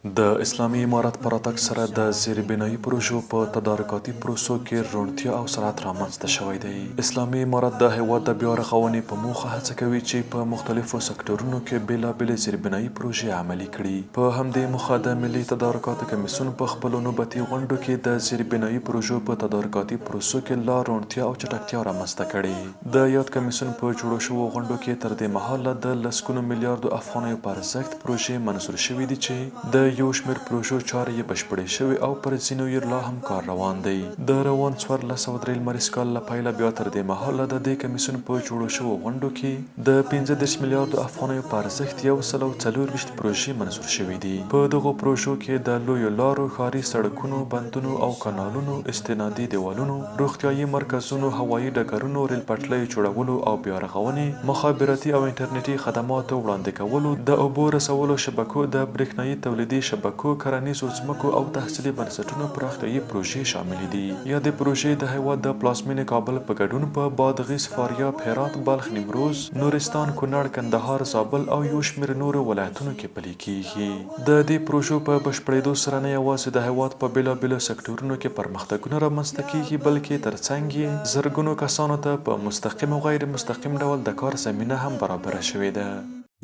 د اسلامي امارت په راتګ سره د زیربنایي پروژو په تدارکاتي پروسو کې روڼتیا او سرعت رامنځته شوی دی. اسلامي امارت د هیواد د بیا رغونې په موخه هڅه کوي چې په مختلفو سکتورونو کې بېلابېلې زیربنایي پروژې عملي کړي. په همدې موخه د ملي تدارکاتو کمیسیون په خپلو نوبتي غونډو کې د زیربنایي پروژو په تدارکاتي پروسو کې لا روڼتیا او چټکتیا رامنځته کړې. د یاد کمیسیون په جوړو شوو غونډو کې تر دې مهاله د لسګونو میلیارډو افغانیو په ارزښت پروژې منظور شوي دي چې د یو شمېر پروژو چارې یې بشپړې شوې او پر ځینو یې لا هم کار روان دی. د روان 1403 لمریز کال له پیله بیا تر دې مهاله د دې کمیسیون په جوړو شوو غونډو کې د 15 میلیارډو افغانیو په ارزښت 124 پروژې منظور شوي دي. په دغو پروژو کې د لویو لارو، ښاري سړکونو، بندونو او کانالونو، استنادي دیوالونو، روغتیايي مرکزونو، هوایي ډګرونو، ریل پټلیو جوړولو او بیا رغونې، مخابراتي او انټرنیټي خدماتو وړاندې کولو، د اوبو رسولو شبکو، د برېښنايي تولیدي شبکو، کرنیزو ځمکو او تحصیلي بنسټونو پراختیايي پروژې شاملې دي. یادې پروژې د هیواد د پلازمېنې کابل په ګډون په بادغیس، فاریاب، هرات، بلخ، نیمروز، نورستان، کونړ، کندهار، زابل او یو شمېر نورو ولایتونو کې پلي کیږي. د دې پروژو په بشپړېدو سره نه یوازې د هیواد په بېلابېلو سکتورونو کې پرمختګونه رامنځته کیږي، بلکې ترڅنګ یې زرګونو کسانو ته په مستقیم او غیر مستقیم ډول د کار زمینه هم برابره شوې ده.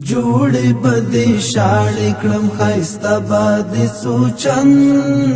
جوړې بدې شاړې کړم ښایسته به دې څو چند